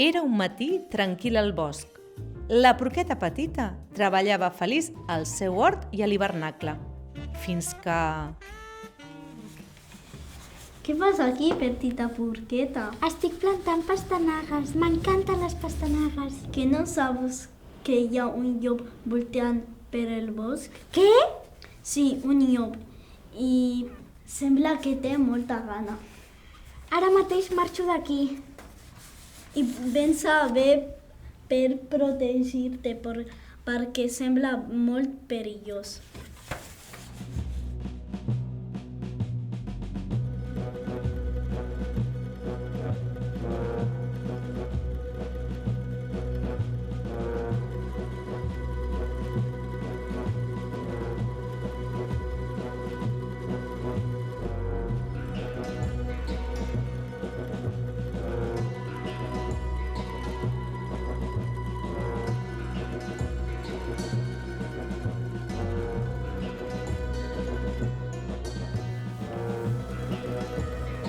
Era un matí tranquil al bosc. La porqueta petita treballava feliç al seu hort i a l'hivernacle, fins que... Què fas aquí, petita porqueta? Estic plantant pastanagues. M'encanten les pastanagues. Que no saps que hi ha un llop voltant per el bosc? Què? Sí, un llop. I sembla que té molta gana. Ara mateix marxo d'aquí. I pensa bé per protegir-te perquè sembla molt perillós.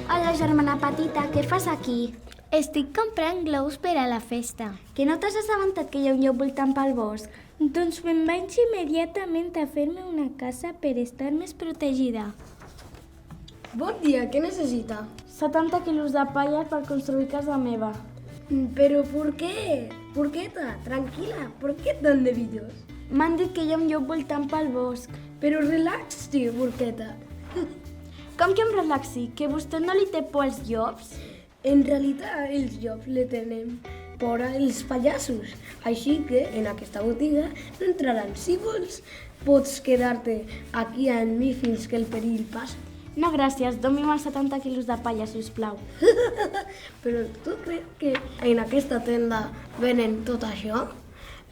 Hola, germana petita, què fas aquí? Estic comprant globus per a la festa. Que no t'has assabentat que hi ha un llop voltant pel bosc? Doncs me'n vaig immediatament a fer-me una casa per estar més protegida. Bon dia, què necessita? 70 quilos de palla per construir casa meva. Pero ¿por qué? Porqueta, tranquila, ¿por qué tan nerviós? M'han dit que hi ha un llop voltant pel bosc. Pero relax-te, porqueta. Com que em relaxi? Que vostè no li té por als llops? En realitat, els llops li tenen por als pallassos. Així que en aquesta botiga no entraran. Si vols, pots quedar-te aquí amb mi fins que el perill passi. No, gràcies. Doni'm els 70 quilos de palla, sisplau. Però tu creus que en aquesta tenda venen tot això?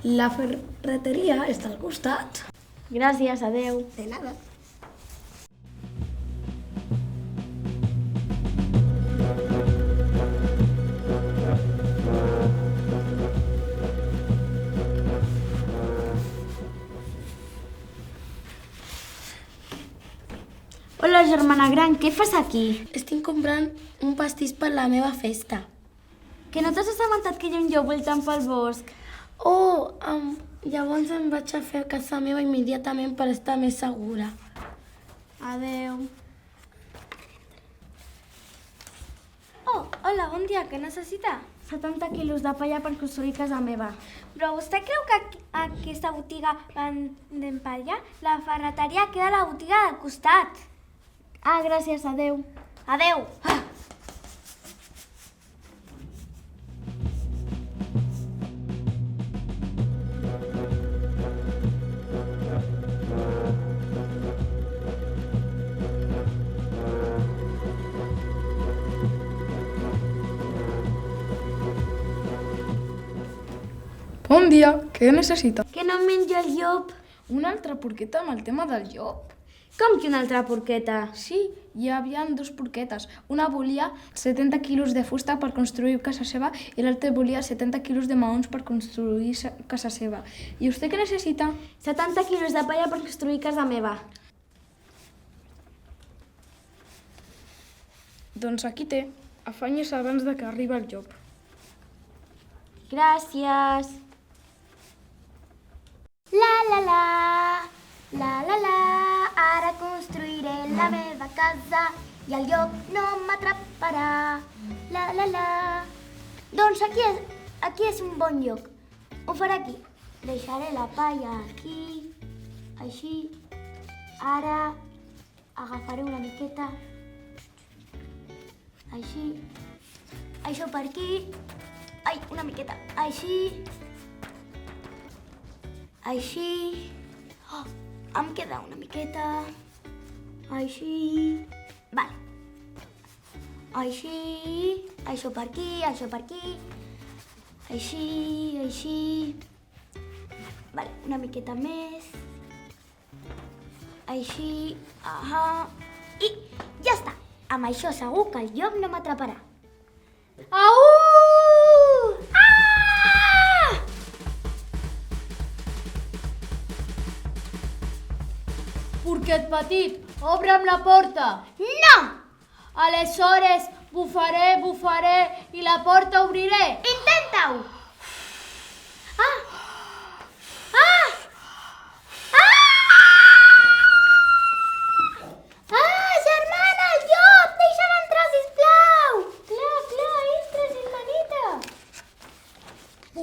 La ferreteria està al costat. Gràcies, adeu. De nada. Hola, germana gran, què fas aquí? Estic comprant un pastís per la meva festa. Que no t'has assabentat que hi ha un llop voltant pel bosc? Llavors em vaig a fer a casa meva immediatament per estar més segura. Adeu. Oh, hola, bon dia, què necessita? 70 quilos de palla per construir casa meva. Però vostè creu que aquesta botiga venen palla? La ferreteria queda a la botiga del costat. Ah, gràcies, adeu. Adeu. Bon dia, què necessita? Que no em menjo el llop. Una altra porqueta amb el tema del llop? Com que una altra porqueta? Sí, hi havia dues porquetes. Una volia 70 quilos de fusta per construir casa seva i l'altra volia 70 quilos de maons per construir casa seva. I vostè què necessita? 70 quilos de palla per construir casa meva. Doncs aquí té. Afanyes abans de que arribi el llop. Gràcies. La la la, la la la, ara construiré la meva casa i el llop no m'atraparà. La la la. Doncs aquí és un bon lloc. Ho faré aquí. Deixaré la palla aquí, així. Ara agafaré una miqueta, així. Això per aquí. Ai, una miqueta, així. Així. Oh, em queda una miqueta. Així. Vale. Així. Això per aquí, això per aquí. Així, així. Vale, una miqueta més. Així. Ahà. I ja està. Amb això segur que el llop no m'atraparà. Au! Ah! Porquet petit, obre'm la porta. No! Aleshores bufaré i la porta obriré. Intenta!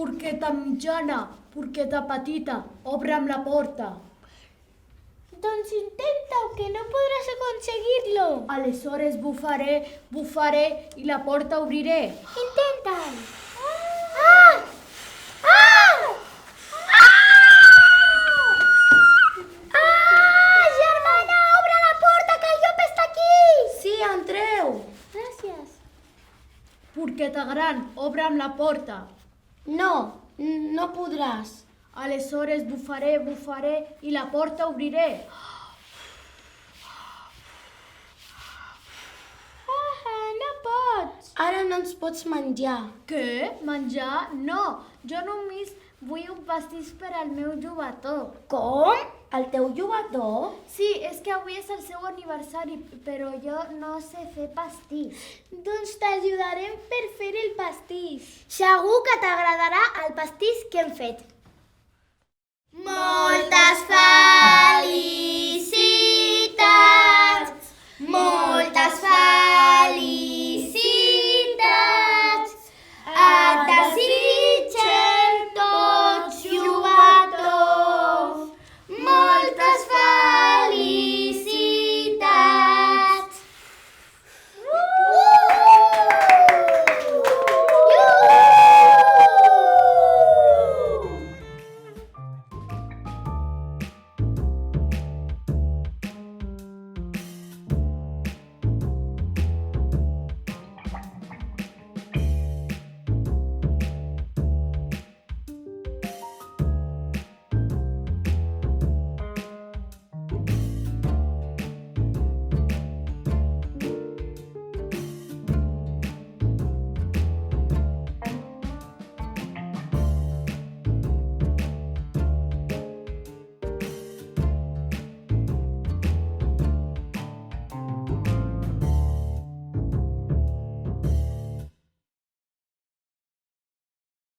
Porqueta mitjana, porqueta petita, obre'm la porta. Doncs intenta-ho, que no podràs aconseguir-lo. Aleshores bufaré, bufaré i la porta obriré. Intenta-ho. Germana, obre la porta, que el llop està aquí! Sí, entreu! Gràcies. Porqueta gran, obre'm la porta. No, no podràs. Aleshores bufaré, bufaré i la porta obriré. No pots. Ara no ens pots menjar. Què? Menjar? No, jo només vull un pastís per al meu jugador. Com? El teu jugador? Sí, és que avui és el seu aniversari, però jo no sé fer pastís. Doncs t'ajudarem per fer el pastís. Segur que t'agradarà el pastís que hem fet. Moltes